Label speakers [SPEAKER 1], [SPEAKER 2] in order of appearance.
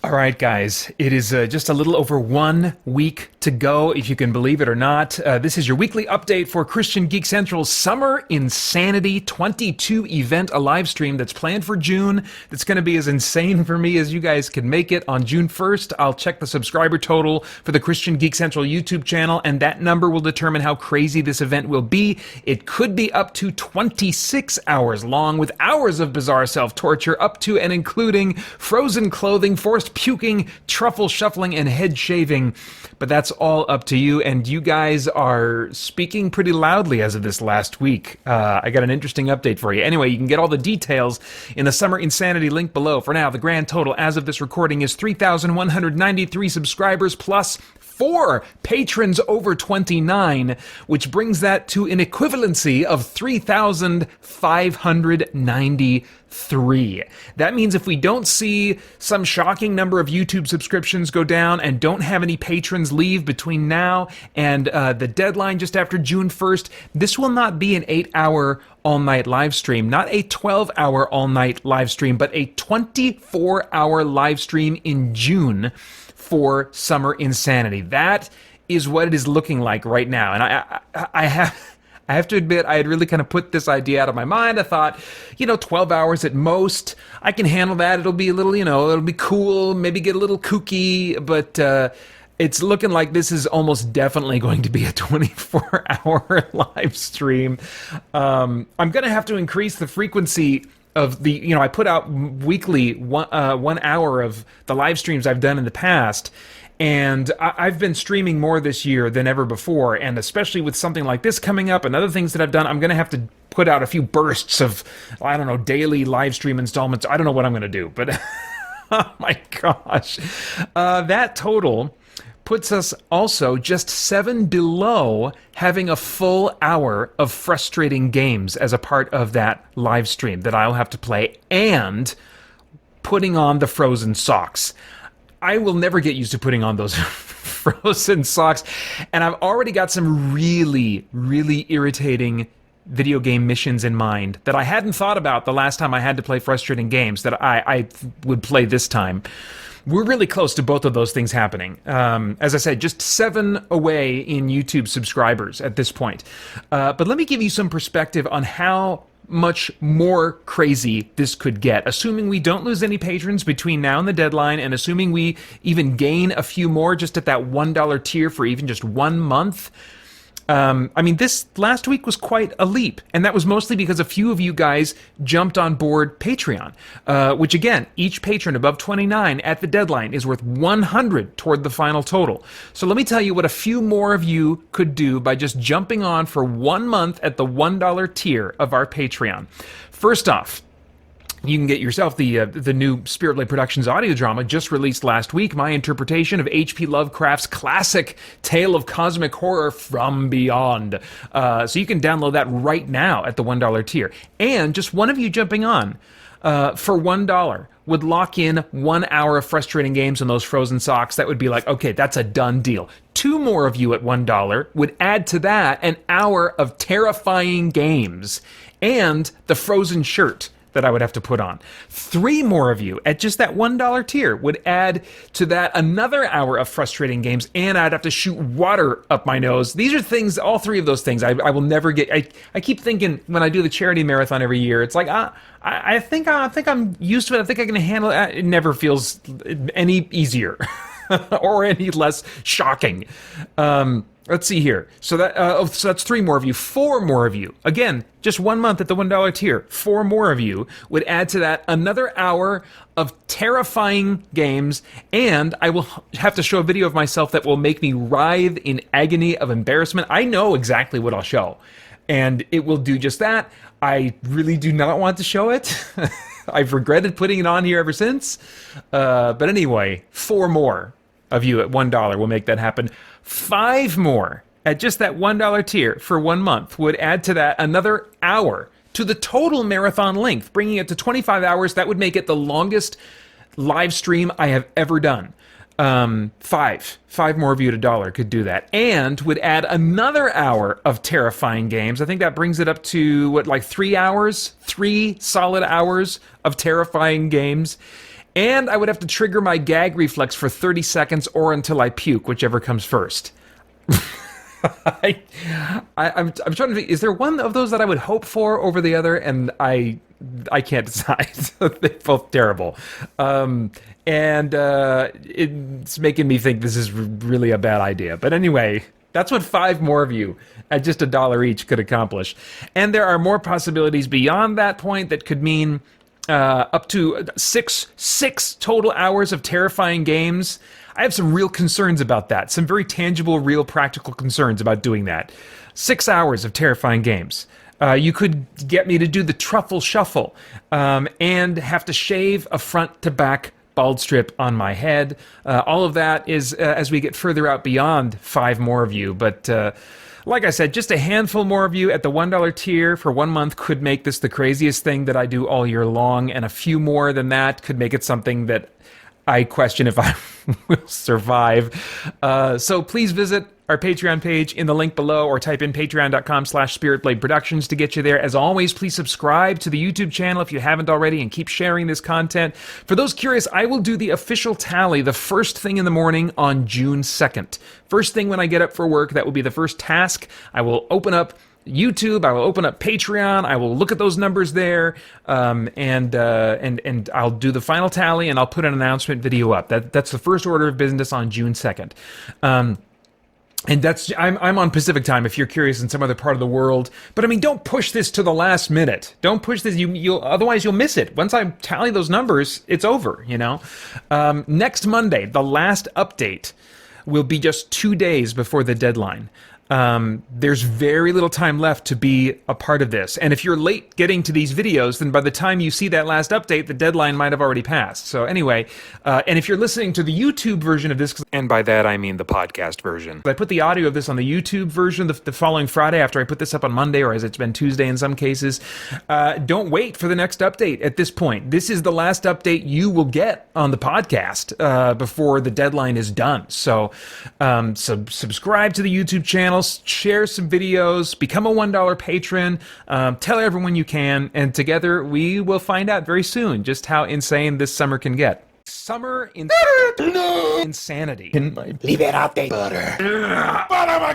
[SPEAKER 1] All right, guys, it is just a little over 1 week to go, if you can believe it or not. This is your weekly update for Christian Geek Central's Summer Insanity 22 event, a live stream that's planned for June. That's going to be as insane for me as you guys can make it. On June 1st, I'll check the subscriber total for the Christian Geek Central YouTube channel, and that number will determine how crazy this event will be. It could be up to 26 hours long, with hours of bizarre self-torture, up to and including frozen clothing, forced puking, truffle shuffling, and head shaving. But that's all up to you, and you guys are speaking pretty loudly as of this last week. I got an interesting update for you. Anyway, you can get all the details in the Summer Insanity link below. For now, the grand total as of this recording is 3,193 subscribers plus 4 patrons over 29, which brings that to an equivalency of 3,593. That means if we don't see some shocking number of YouTube subscriptions go down and don't have any patrons leave between now and the deadline just after June 1st, this will not be an 8-hour all-night live stream, not a 12-hour all-night live stream, but a 24-hour live stream in June for Summer Insanity. That is what it is looking like right now. And I have to admit, I had really kind of put this idea out of my mind. I thought, 12 hours at most, I can handle that. It'll be a little, it'll be cool, maybe get a little kooky, but it's looking like this is almost definitely going to be a 24-hour live stream. I'm going to have to increase the frequency of the, I put out weekly 1 hour of the live streams I've done in the past, and I've been streaming more this year than ever before, and especially with something like this coming up and other things that I've done, I'm going to have to put out a few bursts of, daily live stream installments. I don't know what I'm going to do, but oh my gosh. That total puts us also just 7 below having a full hour of frustrating games as a part of that live stream that I'll have to play, and putting on the frozen socks. I will never get used to putting on those frozen socks, and I've already got some really, really irritating video game missions in mind that I hadn't thought about the last time I had to play frustrating games that I would play this time. We're really close to both of those things happening. As I said, just 7 away in YouTube subscribers at this point. But let me give you some perspective on how much more crazy this could get, assuming we don't lose any patrons between now and the deadline, and assuming we even gain a few more just at that $1 tier for even just 1 month. This last week was quite a leap, and that was mostly because a few of you guys jumped on board Patreon, which again, each patron above 29 at the deadline is worth 100 toward the final total. So let me tell you what a few more of you could do by just jumping on for 1 month at the $1 tier of our Patreon. First off, you can get yourself the new Spirit Blade Productions audio drama just released last week, my interpretation of H.P. Lovecraft's classic tale of cosmic horror From Beyond. So you can download that right now at the $1 tier. And just one of you jumping on for $1 would lock in 1 hour of frustrating games on those frozen socks. That would be like, okay, that's a done deal. 2 more of you at $1 would add to that an hour of terrifying games and the frozen shirt that I would have to put on. 3 more of you at just that $1 tier would add to that another hour of frustrating games, and I'd have to shoot water up my nose. These are things, all 3 of those things I will never get. I keep thinking when I do the charity marathon every year, it's like, I think I'm used to it. I think I can handle it. It never feels any easier or any less shocking. Let's see here. So that's 3 more of you. 4 more of you. Again, just 1 month at the $1 tier. 4 more of you would add to that another hour of terrifying games, and I will have to show a video of myself that will make me writhe in agony of embarrassment. I know exactly what I'll show, and it will do just that. I really do not want to show it. I've regretted putting it on here ever since. But anyway, 4 more of you at $1 will make that happen. 5 more at just that $1 tier for 1 month would add to that another hour to the total marathon length, bringing it to 25 hours. That would make it the longest live stream I have ever done. 5 more of you at $1 could do that, and would add another hour of terrifying games. I think that brings it up to 3 hours, 3 solid hours of terrifying games. And I would have to trigger my gag reflex for 30 seconds or until I puke, whichever comes first. I'm trying to think, is there one of those that I would hope for over the other? And I can't decide. They're both terrible. It's making me think this is really a bad idea. But anyway, that's what 5 more of you at just $1 each could accomplish. And there are more possibilities beyond that point that could mean up to six total hours of terrifying games. I have some real concerns about that. Some very tangible, real, practical concerns about doing that. 6 hours of terrifying games. You could get me to do the truffle shuffle and have to shave a front to back bald strip on my head. All of that is as we get further out beyond 5 more of you. But like I said, just a handful more of you at the $1 tier for 1 month could make this the craziest thing that I do all year long. And a few more than that could make it something that I question if I will survive. So please visit our Patreon page in the link below or type in patreon.com/spiritbladeproductions to get you there. As always, please subscribe to the YouTube channel if you haven't already and keep sharing this content. For those curious, I will do the official tally the first thing in the morning on June 2nd. First thing when I get up for work, that will be the first task. I will open up YouTube, I will open up Patreon, I will look at those numbers there, and I'll do the final tally and I'll put an announcement video up. That's the first order of business on June 2nd. And I'm on Pacific time if you're curious in some other part of the world. But I mean, don't push this to the last minute. Don't push this. Otherwise you'll miss it. Once I tally those numbers, it's over, you know. Next Monday, the last update will be just 2 days before the deadline. There's very little time left to be a part of this. And if you're late getting to these videos, then by the time you see that last update, the deadline might have already passed. So anyway, and if you're listening to the YouTube version of this, and by that I mean the podcast version, I put the audio of this on the YouTube version the following Friday after I put this up on Monday, or as it's been Tuesday in some cases. Don't wait for the next update at this point. This is the last update you will get on the podcast before the deadline is done. So subscribe to the YouTube channel, share some videos, become a $1 patron, tell everyone you can, and together we will find out very soon just how insane this summer can get. Summer insanity.
[SPEAKER 2] Liberate butter. But I'm a